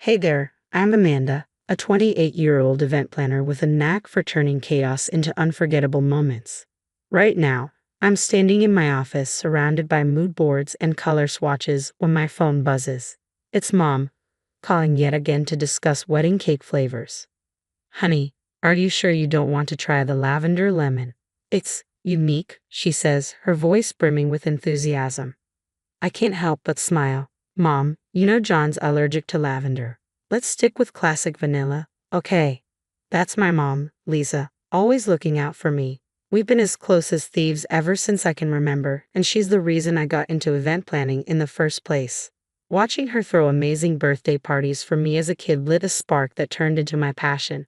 Hey there, I'm Amanda, a 28-year-old event planner with a knack for turning chaos into unforgettable moments. Right now, I'm standing in my office surrounded by mood boards and color swatches when my phone buzzes. It's Mom, calling yet again to discuss wedding cake flavors. Honey, are you sure you don't want to try the lavender lemon? It's unique, she says, her voice brimming with enthusiasm. I can't help but smile. Mom, you know John's allergic to lavender. Let's stick with classic vanilla, okay? That's my mom, Lisa, always looking out for me. We've been as close as thieves ever since I can remember, and she's the reason I got into event planning in the first place. Watching her throw amazing birthday parties for me as a kid lit a spark that turned into my passion.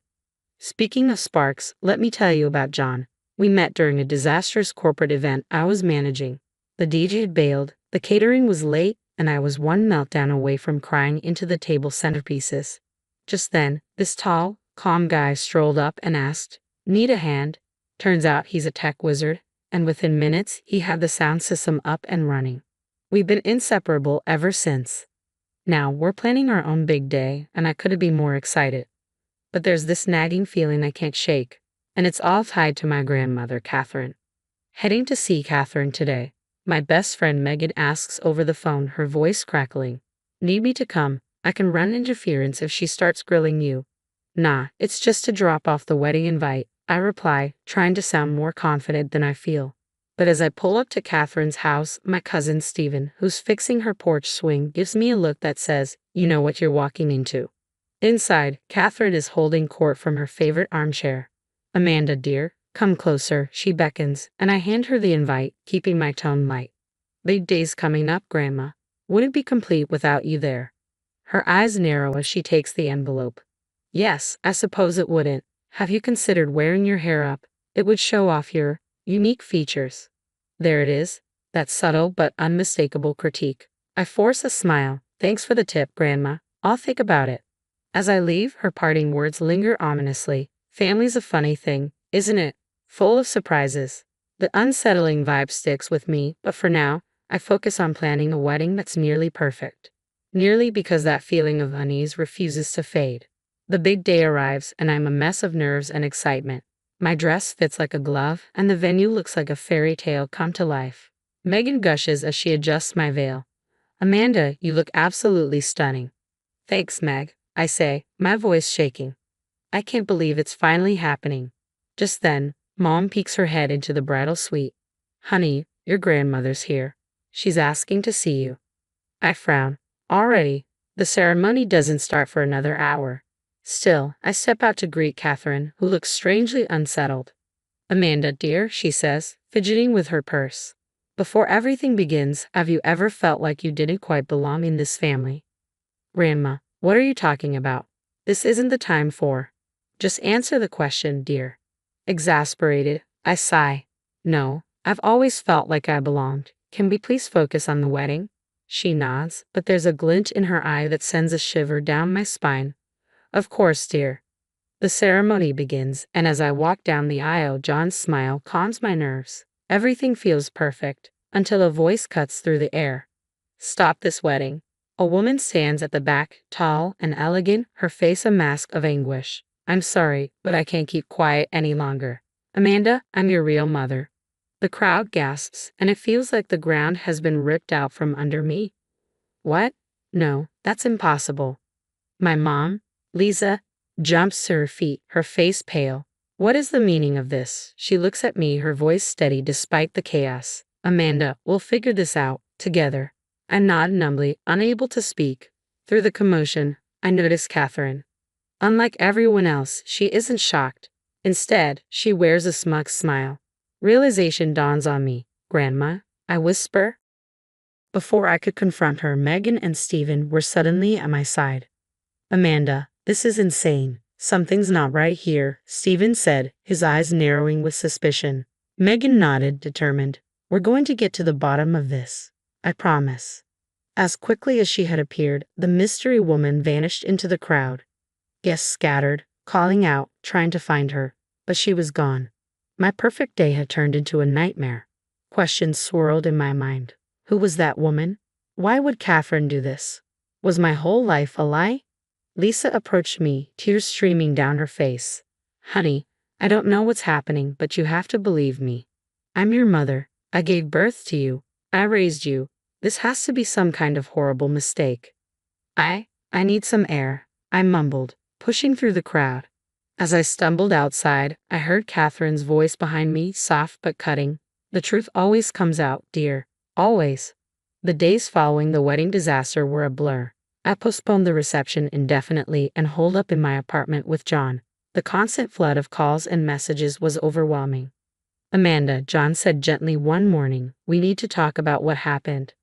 Speaking of sparks, let me tell you about John. We met during a disastrous corporate event I was managing. The DJ had bailed, the catering was late, and I was one meltdown away from crying into the table centerpieces. Just then, this tall, calm guy strolled up and asked, "Need a hand?" Turns out he's a tech wizard, and within minutes, he had the sound system up and running. We've been inseparable ever since. Now, we're planning our own big day, and I couldn't be more excited. But there's this nagging feeling I can't shake, and it's all tied to my grandmother, Catherine. Heading to see Catherine today. My best friend Megan asks over the phone, her voice crackling. Need me to come? I can run interference if she starts grilling you. Nah, it's just to drop off the wedding invite, I reply, trying to sound more confident than I feel. But as I pull up to Catherine's house, my cousin Stephen, who's fixing her porch swing, gives me a look that says, "You know what you're walking into." Inside, Catherine is holding court from her favorite armchair. "Amanda, dear, come closer," she beckons, and I hand her the invite, keeping my tone light. "Big day's coming up, Grandma. Wouldn't be complete without you there." Her eyes narrow as she takes the envelope. "Yes, I suppose it wouldn't. Have you considered wearing your hair up? It would show off your unique features." There it is, that subtle but unmistakable critique. I force a smile. "Thanks for the tip, Grandma. I'll think about it." As I leave, her parting words linger ominously. Family's a funny thing, isn't it? Full of surprises. The unsettling vibe sticks with me, but for now, I focus on planning a wedding that's nearly perfect. Nearly because that feeling of unease refuses to fade. The big day arrives, and I'm a mess of nerves and excitement. My dress fits like a glove, and the venue looks like a fairy tale come to life. Megan gushes as she adjusts my veil. "Amanda, you look absolutely stunning." "Thanks, Meg," I say, my voice shaking. I can't believe it's finally happening. Just then, Mom peeks her head into the bridal suite. "Honey, your grandmother's here. She's asking to see you." I frown. Already? The ceremony doesn't start for another hour. Still, I step out to greet Catherine, who looks strangely unsettled. "Amanda, dear," she says, fidgeting with her purse. "Before everything begins, have you ever felt like you didn't quite belong in this family?" "Grandma, what are you talking about? This isn't the time for—" "Just answer the question, dear." Exasperated, I sigh. "No, I've always felt like I belonged. Can we please focus on the wedding?" She nods, but there's a glint in her eye that sends a shiver down my spine. "Of course, dear." The ceremony begins, and as I walk down the aisle, John's smile calms my nerves. Everything feels perfect, until a voice cuts through the air. "Stop this wedding." A woman stands at the back, tall and elegant, her face a mask of anguish. "I'm sorry, but I can't keep quiet any longer. Amanda, I'm your real mother." The crowd gasps, and it feels like the ground has been ripped out from under me. "What? No, that's impossible." My mom, Lisa, jumps to her feet, her face pale. "What is the meaning of this?" She looks at me, her voice steady despite the chaos. "Amanda, we'll figure this out, together." I nod numbly, unable to speak. Through the commotion, I notice Catherine. Unlike everyone else, she isn't shocked. Instead, she wears a smug smile. Realization dawns on me. "Grandma," I whisper. Before I could confront her, Megan and Stephen were suddenly at my side. "Amanda, this is insane. Something's not right here," Stephen said, his eyes narrowing with suspicion. Megan nodded, determined. "We're going to get to the bottom of this. I promise." As quickly as she had appeared, the mystery woman vanished into the crowd. Guests scattered, calling out, trying to find her, but she was gone. My perfect day had turned into a nightmare. Questions swirled in my mind. Who was that woman? Why would Catherine do this? Was my whole life a lie? Lisa approached me, tears streaming down her face. Honey, I don't know what's happening, but you have to believe me. I'm your mother. I gave birth to you. I raised you. This has to be some kind of horrible mistake. I need some air, I mumbled, pushing through the crowd. As I stumbled outside, I heard Catherine's voice behind me, soft but cutting. The truth always comes out, dear. Always. The days following the wedding disaster were a blur. I postponed the reception indefinitely and holed up in my apartment with John. The constant flood of calls and messages was overwhelming. Amanda, John said gently one morning, we need to talk about what happened.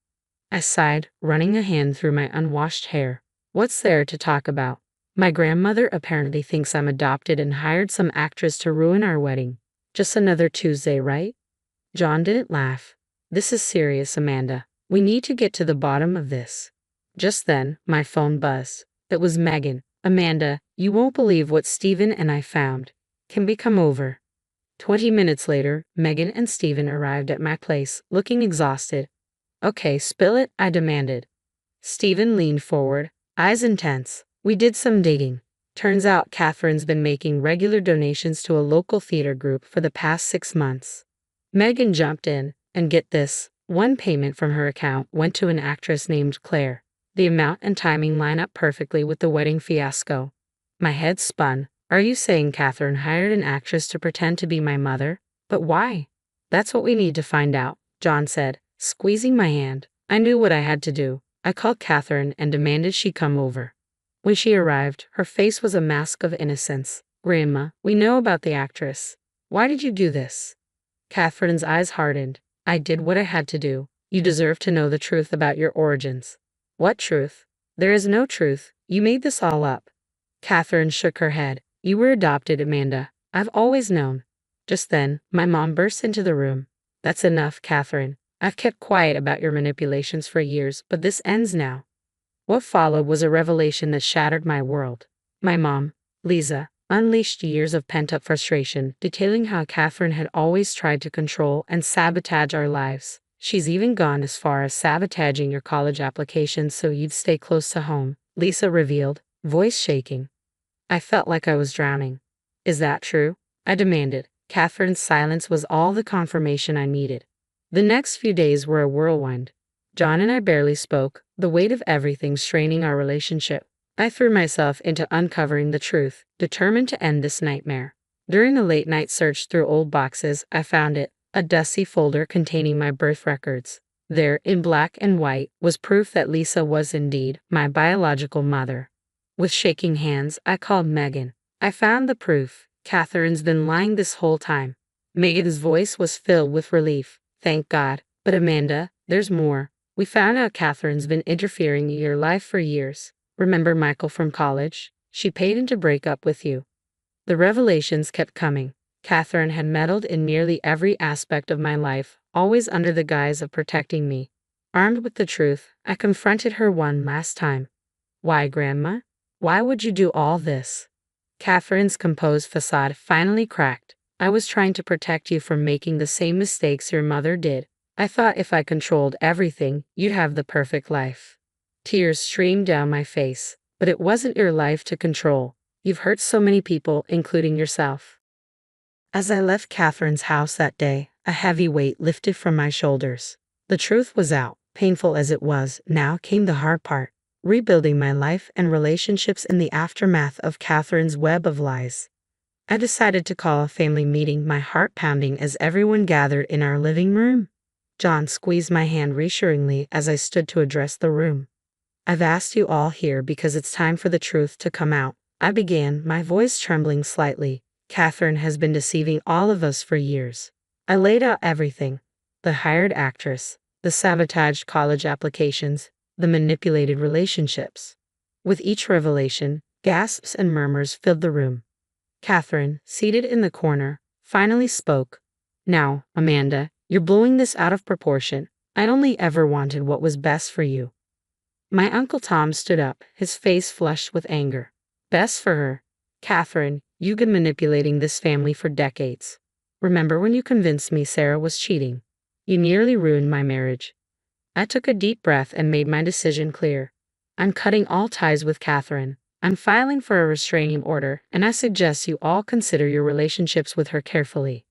I sighed, running a hand through my unwashed hair. What's there to talk about? My grandmother apparently thinks I'm adopted and hired some actress to ruin our wedding. Just another Tuesday, right? John didn't laugh. This is serious, Amanda. We need to get to the bottom of this. Just then, my phone buzzed. It was Megan. Amanda, you won't believe what Stephen and I found. Can we come over? 20 minutes later, Megan and Stephen arrived at my place, looking exhausted. Okay, spill it, I demanded. Stephen leaned forward, eyes intense. We did some digging. Turns out Catherine's been making regular donations to a local theater group for the past 6 months. Megan jumped in, and get this, one payment from her account went to an actress named Claire. The amount and timing line up perfectly with the wedding fiasco. My head spun. Are you saying Catherine hired an actress to pretend to be my mother? But why? That's what we need to find out, John said, squeezing my hand. I knew what I had to do. I called Catherine and demanded she come over. When she arrived, her face was a mask of innocence. Grandma, we know about the actress. Why did you do this? Catherine's eyes hardened. I did what I had to do. You deserve to know the truth about your origins. What truth? There is no truth. You made this all up. Catherine shook her head. You were adopted, Amanda. I've always known. Just then, my mom burst into the room. That's enough, Catherine. I've kept quiet about your manipulations for years, but this ends now. What followed was a revelation that shattered my world. My mom, Lisa, unleashed years of pent-up frustration, detailing how Catherine had always tried to control and sabotage our lives. She's even gone as far as sabotaging your college application so you'd stay close to home, Lisa revealed, voice shaking. I felt like I was drowning. Is that true? I demanded. Catherine's silence was all the confirmation I needed. The next few days were a whirlwind. John and I barely spoke, the weight of everything straining our relationship. I threw myself into uncovering the truth, determined to end this nightmare. During a late-night search through old boxes, I found it, a dusty folder containing my birth records. There, in black and white, was proof that Lisa was indeed my biological mother. With shaking hands, I called Megan. I found the proof. Catherine's been lying this whole time. Megan's voice was filled with relief. Thank God. But Amanda, there's more. We found out Catherine's been interfering in your life for years. Remember Michael from college? She paid him to break up with you. The revelations kept coming. Catherine had meddled in nearly every aspect of my life, always under the guise of protecting me. Armed with the truth, I confronted her one last time. Why, Grandma? Why would you do all this? Catherine's composed facade finally cracked. I was trying to protect you from making the same mistakes your mother did. I thought if I controlled everything, you'd have the perfect life. Tears streamed down my face. But it wasn't your life to control. You've hurt so many people, including yourself. As I left Catherine's house that day, a heavy weight lifted from my shoulders. The truth was out. Painful as it was, now came the hard part. Rebuilding my life and relationships in the aftermath of Catherine's web of lies. I decided to call a family meeting, my heart pounding as everyone gathered in our living room. John squeezed my hand reassuringly as I stood to address the room. I've asked you all here because it's time for the truth to come out. I began, my voice trembling slightly. Catherine has been deceiving all of us for years. I laid out everything. The hired actress, the sabotaged college applications, the manipulated relationships. With each revelation, gasps and murmurs filled the room. Catherine, seated in the corner, finally spoke. Now, Amanda, you're blowing this out of proportion. I'd only ever wanted what was best for you. My Uncle Tom stood up, his face flushed with anger. Best for her. Catherine, you've been manipulating this family for decades. Remember when you convinced me Sarah was cheating? You nearly ruined my marriage. I took a deep breath and made my decision clear. I'm cutting all ties with Catherine. I'm filing for a restraining order, and I suggest you all consider your relationships with her carefully.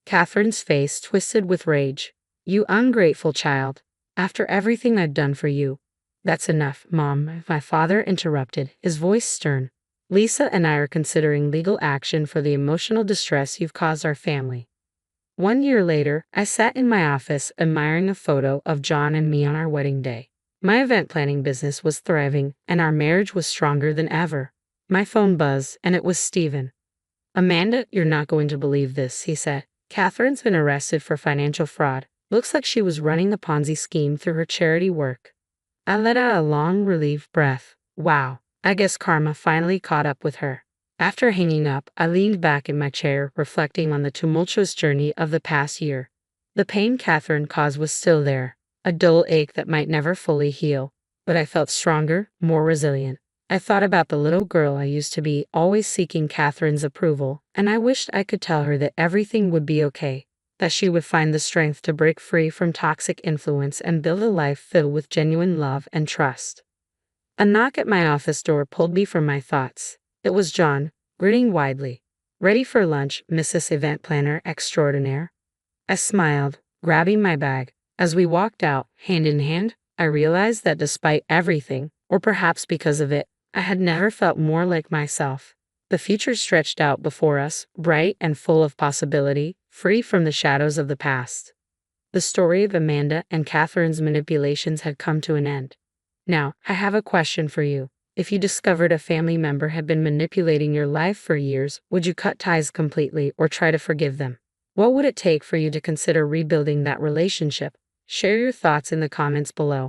Catherine's face twisted with rage. You ungrateful child. After everything I've done for you. That's enough, Mom, my father interrupted, his voice stern. Lisa and I are considering legal action for the emotional distress you've caused our family. 1 year later, I sat in my office admiring a photo of John and me on our wedding day. My event planning business was thriving, and our marriage was stronger than ever. My phone buzzed, and it was Stephen. Amanda, you're not going to believe this, he said. Catherine's been arrested for financial fraud. Looks like she was running a Ponzi scheme through her charity work. I let out a long, relieved breath. Wow, I guess karma finally caught up with her. After hanging up, I leaned back in my chair, reflecting on the tumultuous journey of the past year. The pain Catherine caused was still there, a dull ache that might never fully heal, but I felt stronger, more resilient. I thought about the little girl I used to be, always seeking Catherine's approval, and I wished I could tell her that everything would be okay, that she would find the strength to break free from toxic influence and build a life filled with genuine love and trust. A knock at my office door pulled me from my thoughts. It was John, grinning widely. Ready for lunch, Mrs. Event Planner Extraordinaire? I smiled, grabbing my bag. As we walked out, hand in hand, I realized that despite everything, or perhaps because of it, I had never felt more like myself. The future stretched out before us, bright and full of possibility, free from the shadows of the past. The story of Amanda and Catherine's manipulations had come to an end. Now, I have a question for you. If you discovered a family member had been manipulating your life for years, would you cut ties completely or try to forgive them? What would it take for you to consider rebuilding that relationship? Share your thoughts in the comments below.